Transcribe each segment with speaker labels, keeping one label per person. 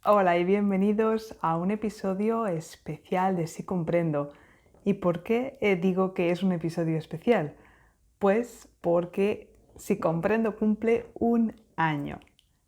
Speaker 1: Hola y bienvenidos a un episodio especial de Sí Comprendo. ¿Y por qué digo que es un episodio especial? Pues porque Sí Comprendo cumple un año.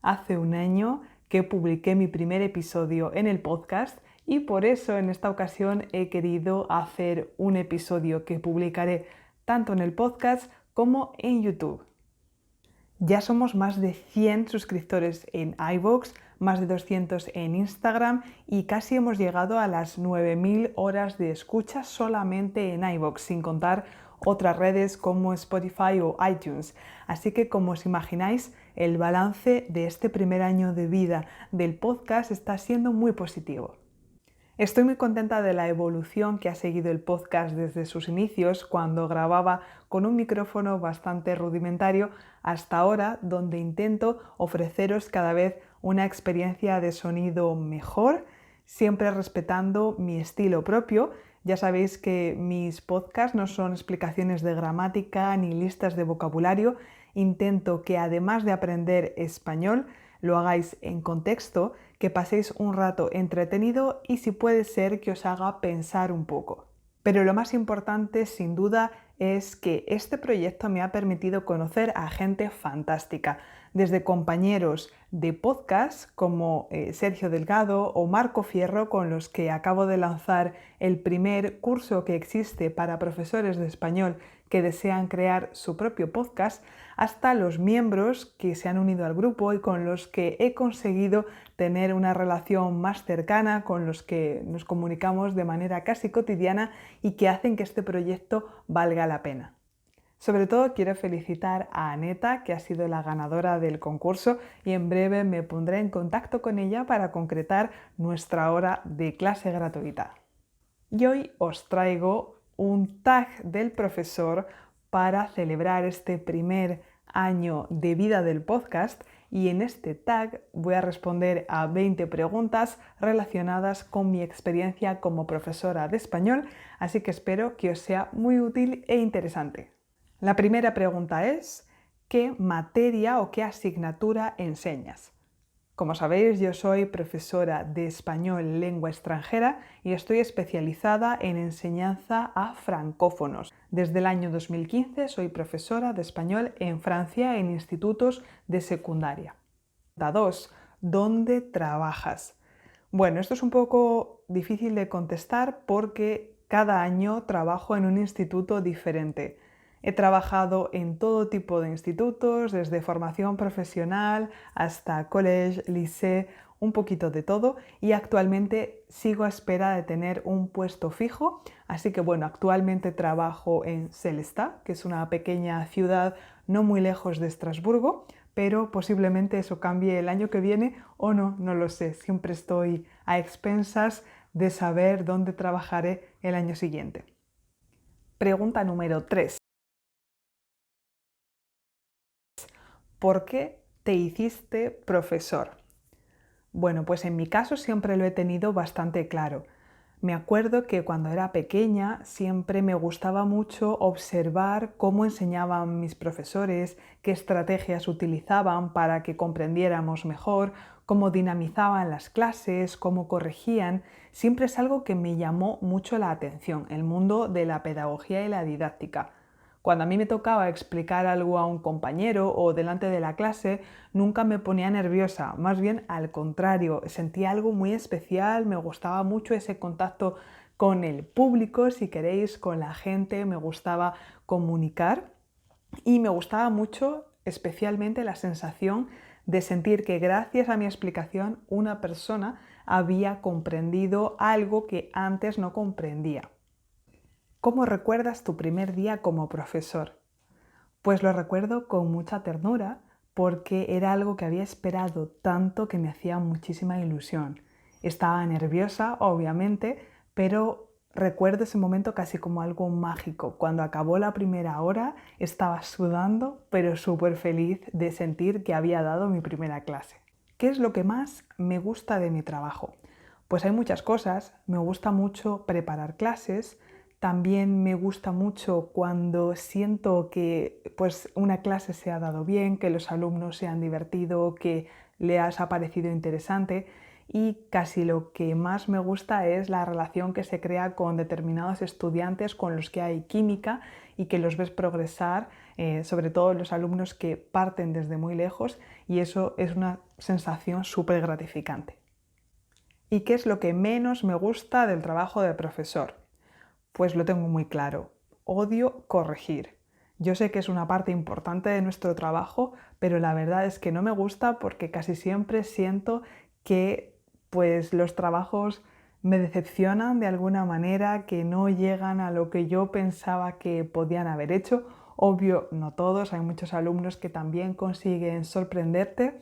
Speaker 1: Hace un año que publiqué mi primer episodio en el podcast y por eso en esta ocasión he querido hacer un episodio que publicaré tanto en el podcast como en YouTube. Ya somos más de 100 suscriptores en iVoox, más de 200 en Instagram y casi hemos llegado a las 9000 horas de escucha solamente en iVoox, sin contar otras redes como Spotify o iTunes. Así que, como os imagináis, el balance de este primer año de vida del podcast está siendo muy positivo. Estoy muy contenta de la evolución que ha seguido el podcast desde sus inicios, cuando grababa con un micrófono bastante rudimentario, hasta ahora, donde intento ofreceros cada vez una experiencia de sonido mejor, siempre respetando mi estilo propio. Ya sabéis que mis podcasts no son explicaciones de gramática ni listas de vocabulario. Intento que, además de aprender español, lo hagáis en contexto, que paséis un rato entretenido y, si puede ser, que os haga pensar un poco. Pero lo más importante, sin duda, es que este proyecto me ha permitido conocer a gente fantástica, desde compañeros de podcast como Sergio Delgado o Marco Fierro, con los que acabo de lanzar el primer curso que existe para profesores de español que desean crear su propio podcast, hasta los miembros que se han unido al grupo y con los que he conseguido tener una relación más cercana, con los que nos comunicamos de manera casi cotidiana y que hacen que este proyecto valga la pena. Sobre todo quiero felicitar a Aneta, que ha sido la ganadora del concurso, y en breve me pondré en contacto con ella para concretar nuestra hora de clase gratuita. Y hoy os traigo un tag del profesor para celebrar este primer año de vida del podcast, y en este tag voy a responder a 20 preguntas relacionadas con mi experiencia como profesora de español, así que espero que os sea muy útil e interesante. La primera pregunta es: ¿qué materia o qué asignatura enseñas? Como sabéis, yo soy profesora de español lengua extranjera y estoy especializada en enseñanza a francófonos. Desde el año 2015 soy profesora de español en Francia en institutos de secundaria. Pregunta 2. ¿Dónde trabajas? Bueno, esto es un poco difícil de contestar porque cada año trabajo en un instituto diferente. He trabajado en todo tipo de institutos, desde formación profesional hasta college, lycée, un poquito de todo, y actualmente sigo a espera de tener un puesto fijo. Así que bueno, actualmente trabajo en Célestat, que es una pequeña ciudad no muy lejos de Estrasburgo, pero posiblemente eso cambie el año que viene o no, no lo sé. Siempre estoy a expensas de saber dónde trabajaré el año siguiente. Pregunta número 3. ¿Por qué te hiciste profesor? Bueno, pues en mi caso siempre lo he tenido bastante claro. Me acuerdo que cuando era pequeña siempre me gustaba mucho observar cómo enseñaban mis profesores, qué estrategias utilizaban para que comprendiéramos mejor, cómo dinamizaban las clases, cómo corregían. Siempre es algo que me llamó mucho la atención, el mundo de la pedagogía y la didáctica. Cuando a mí me tocaba explicar algo a un compañero o delante de la clase, nunca me ponía nerviosa, más bien al contrario, sentía algo muy especial, me gustaba mucho ese contacto con el público, si queréis, con la gente, me gustaba comunicar y me gustaba mucho especialmente la sensación de sentir que gracias a mi explicación una persona había comprendido algo que antes no comprendía. ¿Cómo recuerdas tu primer día como profesor? Pues lo recuerdo con mucha ternura porque era algo que había esperado tanto que me hacía muchísima ilusión. Estaba nerviosa, obviamente, pero recuerdo ese momento casi como algo mágico. Cuando acabó la primera hora estaba sudando, pero súper feliz de sentir que había dado mi primera clase. ¿Qué es lo que más me gusta de mi trabajo? Pues hay muchas cosas. Me gusta mucho preparar clases. También me gusta mucho cuando siento que pues, una clase se ha dado bien, que los alumnos se han divertido, que les ha parecido interesante, y casi lo que más me gusta es la relación que se crea con determinados estudiantes con los que hay química y que los ves progresar, sobre todo los alumnos que parten desde muy lejos, y eso es una sensación súper gratificante. ¿Y qué es lo que menos me gusta del trabajo de profesor? Pues lo tengo muy claro. Odio corregir. Yo sé que es una parte importante de nuestro trabajo, pero la verdad es que no me gusta porque casi siempre siento que pues los trabajos me decepcionan de alguna manera, que no llegan a lo que yo pensaba que podían haber hecho. Obvio, no todos, hay muchos alumnos que también consiguen sorprenderte,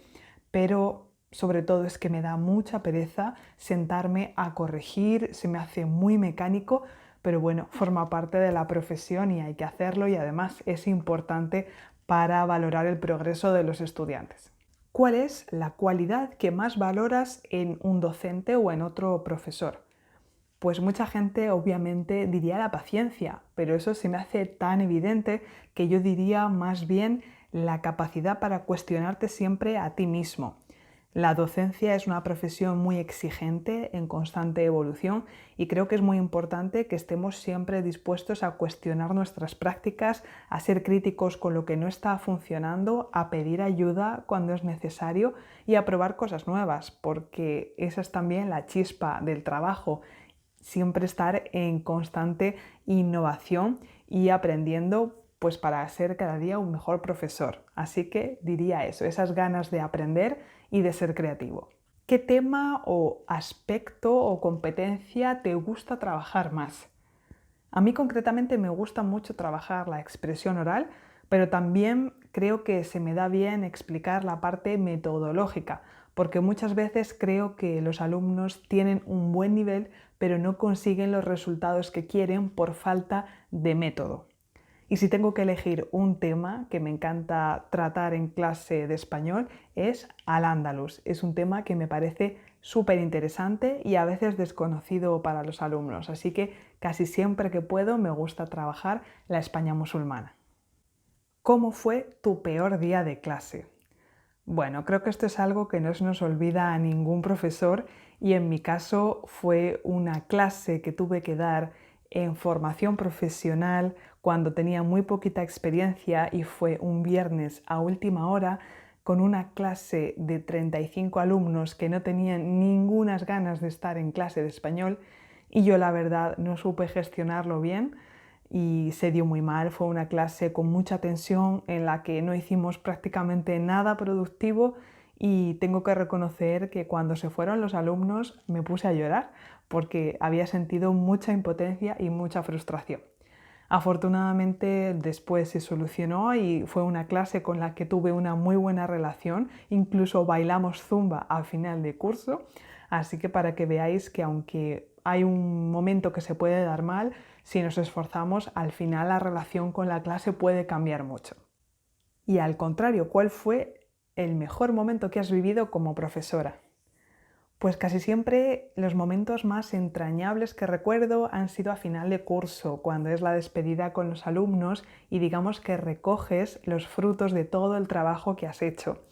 Speaker 1: pero sobre todo es que me da mucha pereza sentarme a corregir, se me hace muy mecánico, pero bueno, forma parte de la profesión y hay que hacerlo, y además es importante para valorar el progreso de los estudiantes. ¿Cuál es la cualidad que más valoras en un docente o en otro profesor? Pues mucha gente obviamente diría la paciencia, pero eso se me hace tan evidente que yo diría más bien la capacidad para cuestionarte siempre a ti mismo. La docencia es una profesión muy exigente, en constante evolución, y creo que es muy importante que estemos siempre dispuestos a cuestionar nuestras prácticas, a ser críticos con lo que no está funcionando, a pedir ayuda cuando es necesario y a probar cosas nuevas, porque esa es también la chispa del trabajo. Siempre estar en constante innovación y aprendiendo, pues para ser cada día un mejor profesor. Así que diría eso, esas ganas de aprender y de ser creativo. ¿Qué tema o aspecto o competencia te gusta trabajar más? A mí concretamente me gusta mucho trabajar la expresión oral, pero también creo que se me da bien explicar la parte metodológica, porque muchas veces creo que los alumnos tienen un buen nivel, pero no consiguen los resultados que quieren por falta de método. Y si tengo que elegir un tema que me encanta tratar en clase de español, es Al-Ándalus. Es un tema que me parece súper interesante y a veces desconocido para los alumnos, así que casi siempre que puedo me gusta trabajar la España musulmana. ¿Cómo fue tu peor día de clase? Bueno, creo que esto es algo que no se nos olvida a ningún profesor, y en mi caso fue una clase que tuve que dar en formación profesional cuando tenía muy poquita experiencia, y fue un viernes a última hora con una clase de 35 alumnos que no tenían ningunas ganas de estar en clase de español, y yo la verdad no supe gestionarlo bien y se dio muy mal. Fue una clase con mucha tensión en la que no hicimos prácticamente nada productivo, y tengo que reconocer que cuando se fueron los alumnos me puse a llorar porque había sentido mucha impotencia y mucha frustración. Afortunadamente después se solucionó y fue una clase con la que tuve una muy buena relación, incluso bailamos zumba al final de curso, así que para que veáis que aunque hay un momento que se puede dar mal, si nos esforzamos, al final la relación con la clase puede cambiar mucho. Y al contrario, ¿cuál fue el mejor momento que has vivido como profesora? Pues casi siempre los momentos más entrañables que recuerdo han sido a final de curso, cuando es la despedida con los alumnos y digamos que recoges los frutos de todo el trabajo que has hecho.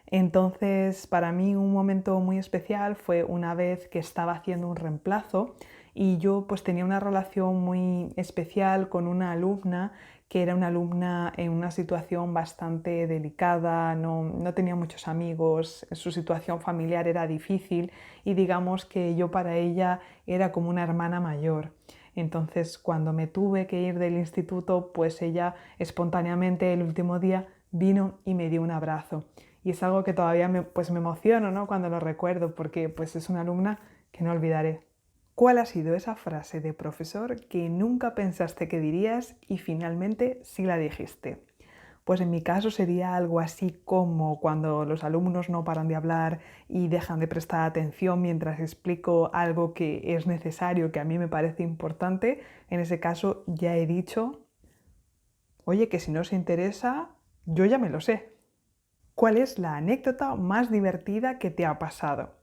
Speaker 1: Entonces, para mí un momento muy especial fue una vez que estaba haciendo un reemplazo y yo pues tenía una relación muy especial con una alumna que era una alumna en una situación bastante delicada, no tenía muchos amigos, su situación familiar era difícil y digamos que yo para ella era como una hermana mayor. Entonces, cuando me tuve que ir del instituto, pues ella espontáneamente el último día vino y me dio un abrazo. Y es algo que todavía me emociono, ¿no?, cuando lo recuerdo, porque pues es una alumna que no olvidaré. ¿Cuál ha sido esa frase de profesor que nunca pensaste que dirías y finalmente sí la dijiste? Pues en mi caso sería algo así como cuando los alumnos no paran de hablar y dejan de prestar atención mientras explico algo que es necesario, que a mí me parece importante. En ese caso ya he dicho, oye, que si no se interesa, yo ya me lo sé. ¿Cuál es la anécdota más divertida que te ha pasado?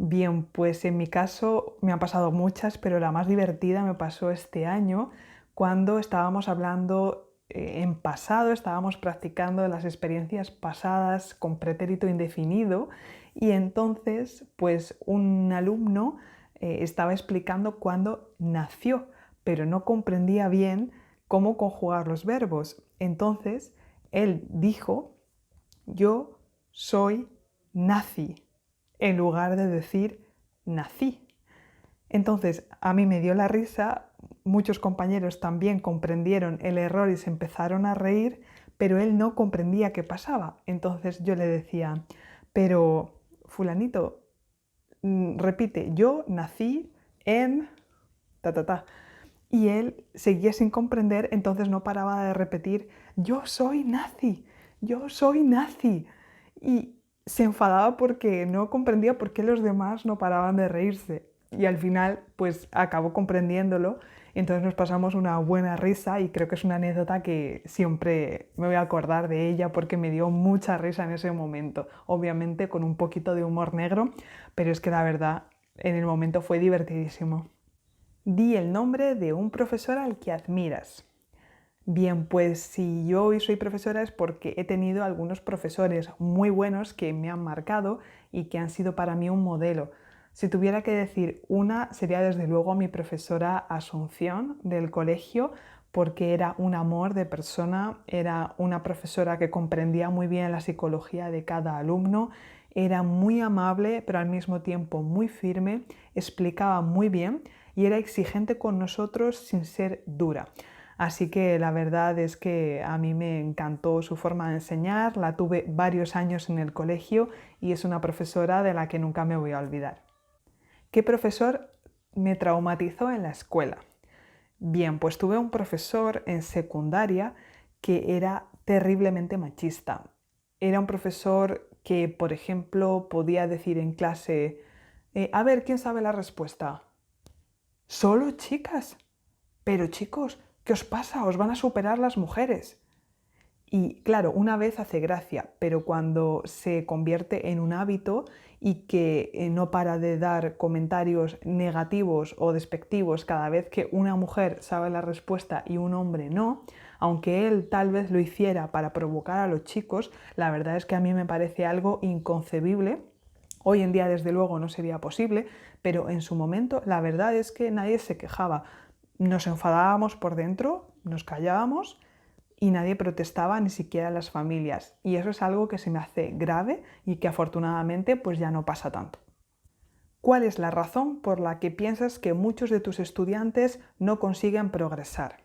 Speaker 1: Bien, pues en mi caso me han pasado muchas, pero la más divertida me pasó este año cuando estábamos hablando en pasado, estábamos practicando las experiencias pasadas con pretérito indefinido y entonces pues un alumno estaba explicando cuándo nació, pero no comprendía bien cómo conjugar los verbos. Entonces él dijo, yo soy nazi, en lugar de decir nací. Entonces, a mí me dio la risa, muchos compañeros también comprendieron el error y se empezaron a reír, pero él no comprendía qué pasaba. Entonces yo le decía, pero fulanito, repite, yo nací en ta ta ta. Y él seguía sin comprender, entonces no paraba de repetir, yo soy nazi, yo soy nazi. Y se enfadaba porque no comprendía por qué los demás no paraban de reírse. Y al final, pues acabó comprendiéndolo. Entonces nos pasamos una buena risa y creo que es una anécdota que siempre me voy a acordar de ella porque me dio mucha risa en ese momento. Obviamente con un poquito de humor negro, pero es que la verdad en el momento fue divertidísimo. Di el nombre de un profesor al que admiras. Bien, pues si yo hoy soy profesora es porque he tenido algunos profesores muy buenos que me han marcado y que han sido para mí un modelo. Si tuviera que decir una, sería desde luego mi profesora Asunción del colegio, porque era un amor de persona, era una profesora que comprendía muy bien la psicología de cada alumno, era muy amable, pero al mismo tiempo muy firme, explicaba muy bien y era exigente con nosotros sin ser dura. Así que la verdad es que a mí me encantó su forma de enseñar, la tuve varios años en el colegio y es una profesora de la que nunca me voy a olvidar. ¿Qué profesor me traumatizó en la escuela? Bien, pues tuve un profesor en secundaria que era terriblemente machista. Era un profesor que, por ejemplo, podía decir en clase, a ver, ¿quién sabe la respuesta? Solo chicas. Pero chicos, ¿qué os pasa? Os van a superar las mujeres. Y claro, una vez hace gracia, pero cuando se convierte en un hábito y que no para de dar comentarios negativos o despectivos cada vez que una mujer sabe la respuesta y un hombre no, aunque él tal vez lo hiciera para provocar a los chicos, la verdad es que a mí me parece algo inconcebible. Hoy en día, desde luego, no sería posible, pero en su momento la verdad es que nadie se quejaba. Nos enfadábamos por dentro, nos callábamos y nadie protestaba, ni siquiera las familias. Y eso es algo que se me hace grave y que afortunadamente pues ya no pasa tanto. ¿Cuál es la razón por la que piensas que muchos de tus estudiantes no consiguen progresar?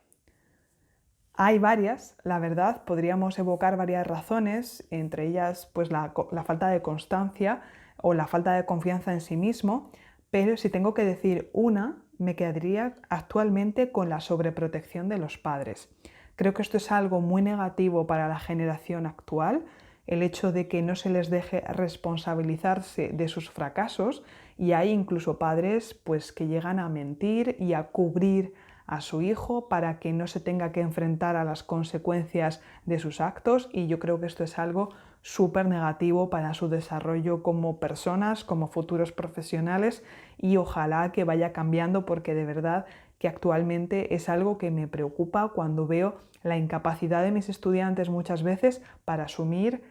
Speaker 1: Hay varias, la verdad, podríamos evocar varias razones, entre ellas pues la falta de constancia o la falta de confianza en sí mismo, pero si tengo que decir una, me quedaría actualmente con la sobreprotección de los padres. Creo que esto es algo muy negativo para la generación actual, el hecho de que no se les deje responsabilizarse de sus fracasos y hay incluso padres pues, que llegan a mentir y a cubrir a su hijo para que no se tenga que enfrentar a las consecuencias de sus actos y yo creo que esto es algo súper negativo para su desarrollo como personas, como futuros profesionales y ojalá que vaya cambiando porque de verdad que actualmente es algo que me preocupa cuando veo la incapacidad de mis estudiantes muchas veces para asumir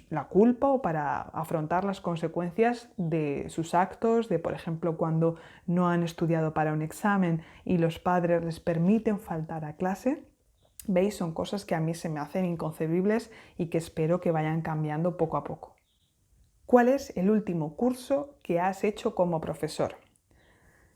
Speaker 1: la culpa o para afrontar las consecuencias de sus actos, de por ejemplo cuando no han estudiado para un examen y los padres les permiten faltar a clase. ¿Veis? Son cosas que a mí se me hacen inconcebibles y que espero que vayan cambiando poco a poco. ¿Cuál es el último curso que has hecho como profesor?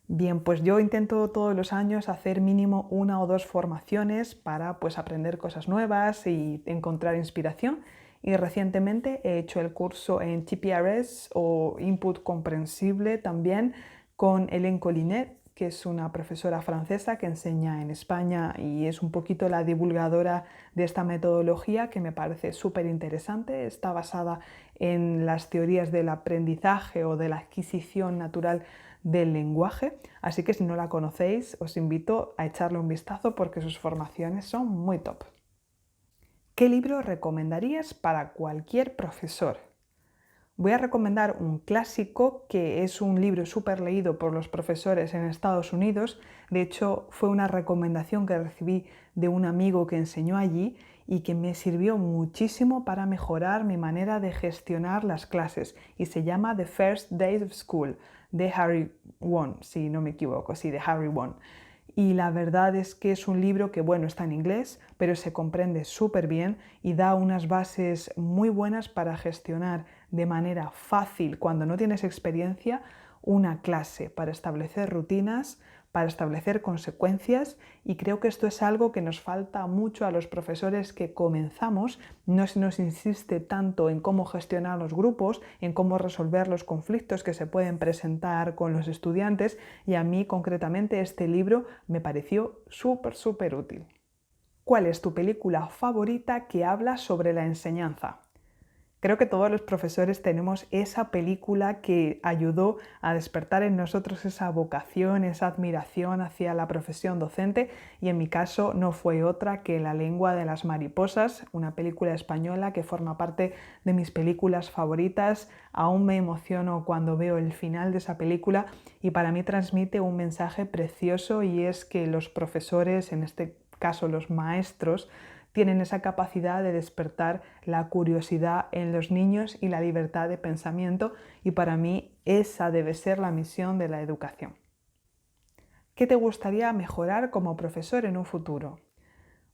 Speaker 1: Bien, pues yo intento todos los años hacer mínimo una o dos formaciones para pues, aprender cosas nuevas y encontrar inspiración. Y recientemente he hecho el curso en TPRS o Input Comprensible también con Hélène Collinet, que es una profesora francesa que enseña en España y es un poquito la divulgadora de esta metodología que me parece súper interesante. Está basada en las teorías del aprendizaje o de la adquisición natural del lenguaje, así que si no la conocéis os invito a echarle un vistazo porque sus formaciones son muy top. ¿Qué libro recomendarías para cualquier profesor? Voy a recomendar un clásico que es un libro súper leído por los profesores en Estados Unidos. De hecho, fue una recomendación que recibí de un amigo que enseñó allí y que me sirvió muchísimo para mejorar mi manera de gestionar las clases. Y se llama The First Days of School, de Harry Won, si no me equivoco, sí, de Harry Won. Y la verdad es que es un libro que, bueno, está en inglés, pero se comprende súper bien y da unas bases muy buenas para gestionar de manera fácil, cuando no tienes experiencia, una clase, para establecer rutinas, para establecer consecuencias, y creo que esto es algo que nos falta mucho a los profesores que comenzamos. No se nos insiste tanto en cómo gestionar los grupos, en cómo resolver los conflictos que se pueden presentar con los estudiantes, y a mí concretamente este libro me pareció súper útil. ¿Cuál es tu película favorita que habla sobre la enseñanza? Creo que todos los profesores tenemos esa película que ayudó a despertar en nosotros esa vocación, esa admiración hacia la profesión docente, y en mi caso no fue otra que La lengua de las mariposas, una película española que forma parte de mis películas favoritas. Aún me emociono cuando veo el final de esa película y para mí transmite un mensaje precioso, y es que los profesores, en este caso los maestros, tienen esa capacidad de despertar la curiosidad en los niños y la libertad de pensamiento, y para mí esa debe ser la misión de la educación. ¿Qué te gustaría mejorar como profesor en un futuro?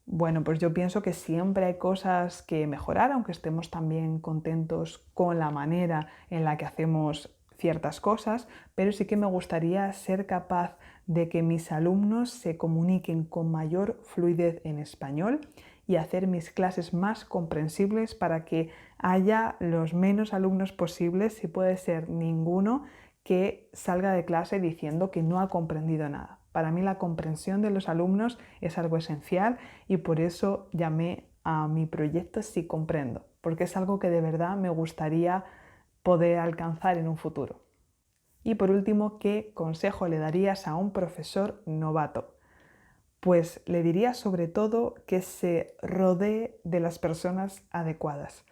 Speaker 1: Bueno, pues yo pienso que siempre hay cosas que mejorar, aunque estemos también contentos con la manera en la que hacemos ciertas cosas, pero sí que me gustaría ser capaz de que mis alumnos se comuniquen con mayor fluidez en español y hacer mis clases más comprensibles para que haya los menos alumnos posibles, si puede ser ninguno, que salga de clase diciendo que no ha comprendido nada. Para mí la comprensión de los alumnos es algo esencial, y por eso llamé a mi proyecto Sí Comprendo, porque es algo que de verdad me gustaría poder alcanzar en un futuro. Y por último, ¿qué consejo le darías a un profesor novato? Pues le diría sobre todo que se rodee de las personas adecuadas,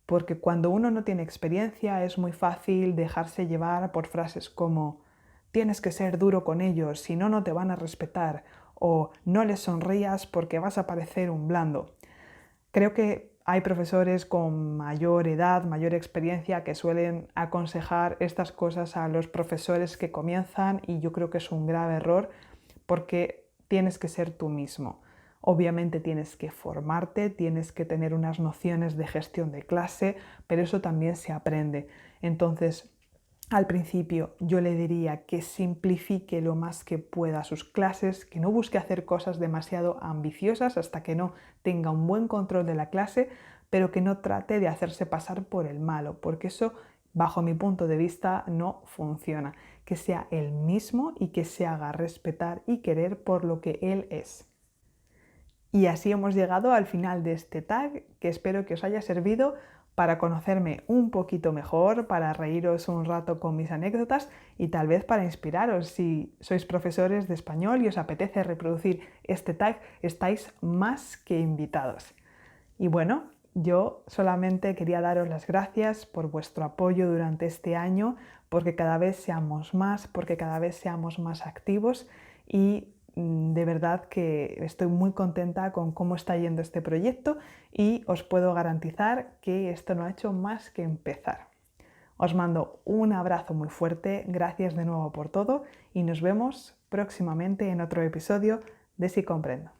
Speaker 1: porque cuando uno no tiene experiencia es muy fácil dejarse llevar por frases como tienes que ser duro con ellos, si no, no te van a respetar, o no les sonrías porque vas a parecer un blando. Creo que hay profesores con mayor edad, mayor experiencia, que suelen aconsejar estas cosas a los profesores que comienzan, y yo creo que es un grave error, porque tienes que ser tú mismo. Obviamente tienes que formarte, tienes que tener unas nociones de gestión de clase, pero eso también se aprende. Entonces, al principio yo le diría que simplifique lo más que pueda sus clases, que no busque hacer cosas demasiado ambiciosas hasta que no tenga un buen control de la clase, pero que no trate de hacerse pasar por el malo, porque eso, bajo mi punto de vista, no funciona. Que sea él mismo y que se haga respetar y querer por lo que él es. Y así hemos llegado al final de este tag, que espero que os haya servido para conocerme un poquito mejor, para reíros un rato con mis anécdotas y tal vez para inspiraros. Si sois profesores de español y os apetece reproducir este tag, estáis más que invitados. Y bueno, yo solamente quería daros las gracias por vuestro apoyo durante este año, porque cada vez seamos más, porque cada vez seamos más activos, y de verdad que estoy muy contenta con cómo está yendo este proyecto, y os puedo garantizar que esto no ha hecho más que empezar. Os mando un abrazo muy fuerte, gracias de nuevo por todo, y nos vemos próximamente en otro episodio de Sí Comprendo.